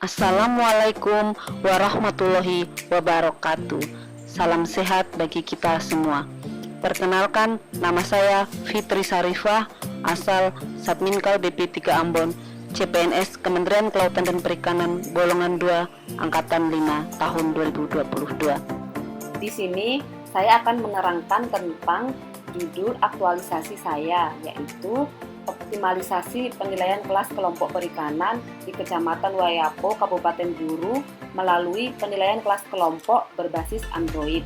Assalamualaikum warahmatullahi wabarakatuh. Salam sehat bagi kita semua. Perkenalkan, nama saya Fitri Sarifah, asal Satminkal BP3 Ambon, CPNS Kementerian Kelautan dan Perikanan Bolongan 2, Angkatan 5, tahun 2022. Di sini saya akan menerangkan tentang judul aktualisasi saya, yaitu optimalisasi penilaian kelas kelompok perikanan di Kecamatan Wayapo, Kabupaten Buru melalui penilaian kelas kelompok berbasis Android.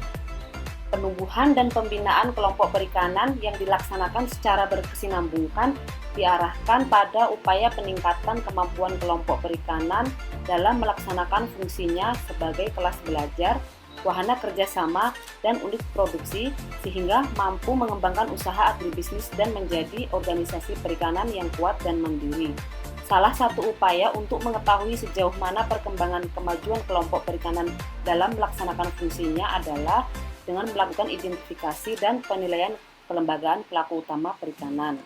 Penumbuhan dan pembinaan kelompok perikanan yang dilaksanakan secara berkesinambungan diarahkan pada upaya peningkatan kemampuan kelompok perikanan dalam melaksanakan fungsinya sebagai kelas belajar, wahana kerjasama, dan unit produksi sehingga mampu mengembangkan usaha agribisnis dan menjadi organisasi perikanan yang kuat dan mandiri. Salah satu upaya untuk mengetahui sejauh mana perkembangan kemajuan kelompok perikanan dalam melaksanakan fungsinya adalah dengan melakukan identifikasi dan penilaian pelembagaan pelaku utama perikanan.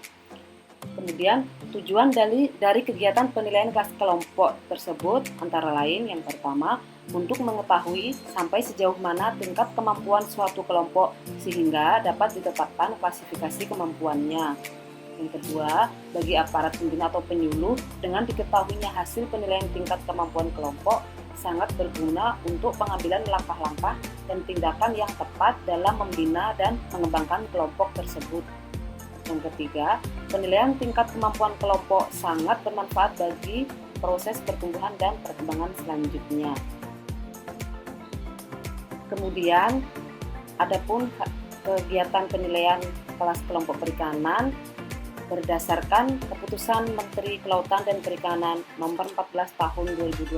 Kemudian, tujuan dari kegiatan penilaian kelas kelompok tersebut antara lain yang pertama, untuk mengetahui sampai sejauh mana tingkat kemampuan suatu kelompok sehingga dapat ditetapkan klasifikasi kemampuannya. Yang kedua, bagi aparat pembina atau penyuluh, dengan diketahuinya hasil penilaian tingkat kemampuan kelompok sangat berguna untuk pengambilan langkah-langkah dan tindakan yang tepat dalam membina dan mengembangkan kelompok tersebut. Yang ketiga, penilaian tingkat kemampuan kelompok sangat bermanfaat bagi proses pertumbuhan dan perkembangan selanjutnya. Kemudian, adapun kegiatan penilaian kelas kelompok perikanan berdasarkan Keputusan Menteri Kelautan dan Perikanan Nomor 14 Tahun 2012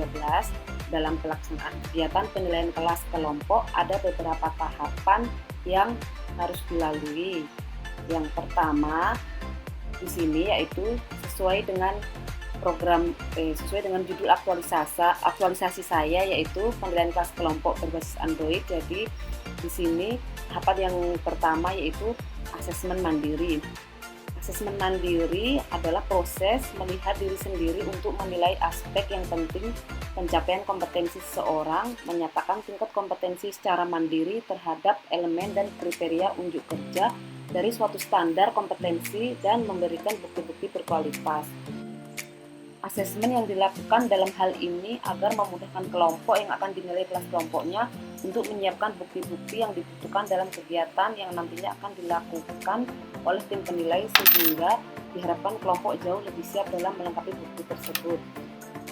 dalam pelaksanaan kegiatan penilaian kelas kelompok ada beberapa tahapan yang harus dilalui. Yang pertama di sini yaitu sesuai dengan judul aktualisasi saya, yaitu penilaian kelas kelompok berbasis Android. Jadi di sini tahapan yang pertama yaitu asesmen mandiri. Asesmen mandiri adalah proses melihat diri sendiri untuk menilai aspek yang penting pencapaian kompetensi seseorang, menyatakan tingkat kompetensi secara mandiri terhadap elemen dan kriteria unjuk kerja dari suatu standar kompetensi dan memberikan bukti-bukti berkualitas. Asesmen yang dilakukan dalam hal ini agar memudahkan kelompok yang akan dinilai kelas kelompoknya untuk menyiapkan bukti-bukti yang dibutuhkan dalam kegiatan yang nantinya akan dilakukan oleh tim penilai sehingga diharapkan kelompok jauh lebih siap dalam melengkapi bukti tersebut.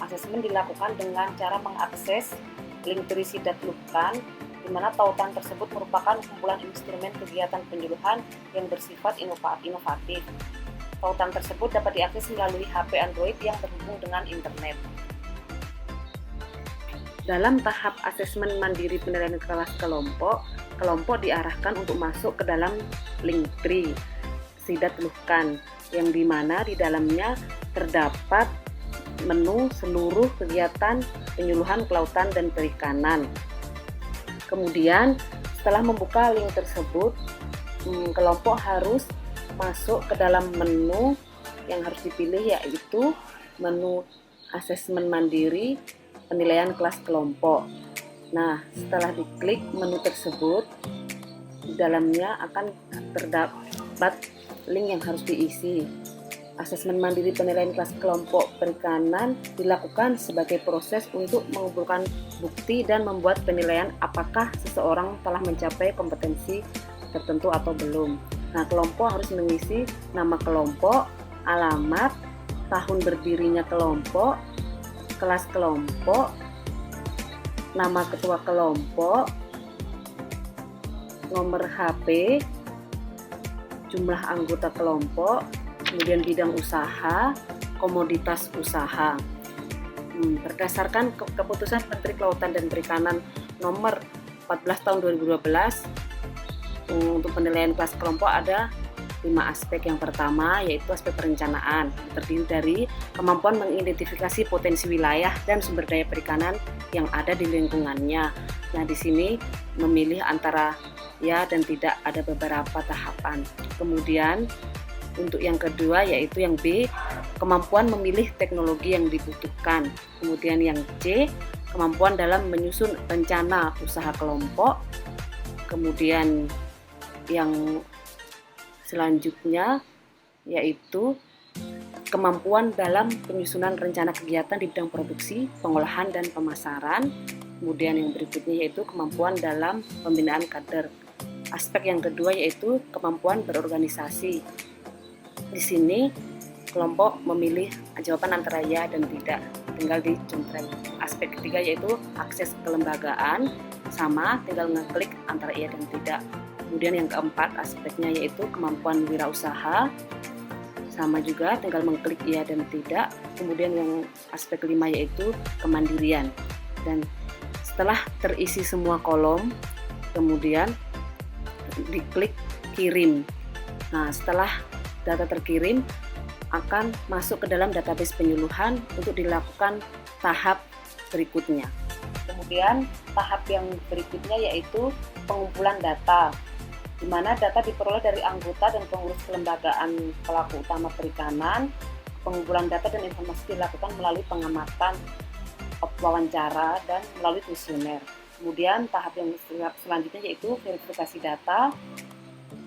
Asesmen dilakukan dengan cara mengakses link berisi Datluhkan, di mana tautan tersebut merupakan kumpulan instrumen kegiatan penyuluhan yang bersifat inovatif. Tautan tersebut dapat diakses melalui HP Android yang terhubung dengan internet. Dalam tahap asesmen mandiri penilaian kelas kelompok diarahkan untuk masuk ke dalam link tree Datluhkan, yang dimana di dalamnya terdapat menu seluruh kegiatan penyuluhan kelautan dan perikanan. Kemudian setelah membuka link tersebut, kelompok harus masuk ke dalam menu yang harus dipilih, yaitu menu asesmen mandiri penilaian kelas kelompok. Nah, setelah diklik menu tersebut, di dalamnya akan terdapat link yang harus diisi. Asesmen mandiri penilaian kelas kelompok perikanan dilakukan sebagai proses untuk mengumpulkan bukti dan membuat penilaian apakah seseorang telah mencapai kompetensi tertentu atau belum. Nah, kelompok harus mengisi nama kelompok, alamat, tahun berdirinya kelompok, kelas kelompok, nama ketua kelompok, nomor HP, jumlah anggota kelompok, kemudian bidang usaha, komoditas usaha. Berdasarkan Keputusan Menteri Kelautan dan Perikanan Nomor 14 Tahun 2012, untuk penilaian kelas kelompok ada 5 aspek. Yang pertama yaitu aspek perencanaan, terdiri dari kemampuan mengidentifikasi potensi wilayah dan sumber daya perikanan yang ada di lingkungannya. Nah, di sini memilih antara ya dan tidak, ada beberapa tahapan. Kemudian Untuk yang kedua yaitu yang B, kemampuan memilih teknologi yang dibutuhkan. Kemudian yang C, kemampuan dalam menyusun rencana usaha kelompok. Kemudian yang selanjutnya yaitu kemampuan dalam penyusunan rencana kegiatan di bidang produksi, pengolahan, dan pemasaran. Kemudian yang berikutnya yaitu kemampuan dalam pembinaan kader. Aspek yang kedua yaitu kemampuan berorganisasi. Di sini kelompok memilih jawaban antara ya dan tidak, tinggal dicontreng. Aspek ketiga yaitu akses kelembagaan, sama, tinggal ngeklik antara iya dan tidak. Kemudian yang keempat aspeknya yaitu kemampuan wirausaha, sama juga tinggal mengklik iya dan tidak. Kemudian yang aspek kelima yaitu kemandirian. Dan setelah terisi semua kolom, kemudian diklik kirim. Nah, setelah data terkirim akan masuk ke dalam database penyuluhan untuk dilakukan tahap berikutnya. Kemudian tahap yang berikutnya yaitu pengumpulan data, di mana data diperoleh dari anggota dan pengurus kelembagaan pelaku utama perikanan. Pengumpulan data dan informasi dilakukan melalui pengamatan, wawancara, dan melalui kuesioner. Kemudian tahap yang selanjutnya yaitu verifikasi data.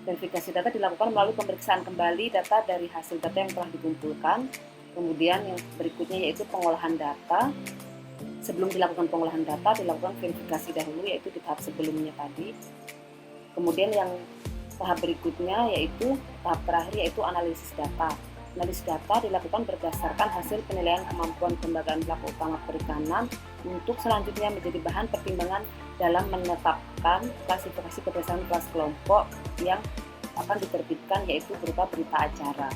Verifikasi data dilakukan melalui pemeriksaan kembali data dari hasil data yang telah dikumpulkan. Kemudian yang berikutnya yaitu pengolahan data. Sebelum dilakukan pengolahan data, dilakukan verifikasi dahulu, yaitu di tahap sebelumnya tadi. Kemudian yang tahap berikutnya yaitu tahap terakhir yaitu analisis data. Analisis data dilakukan berdasarkan hasil penilaian kemampuan kelembagaan pelaku utama perikanan untuk selanjutnya menjadi bahan pertimbangan dalam menetapkan klasifikasi berdasarkan kelas kelompok yang akan diterbitkan, yaitu berupa berita acara.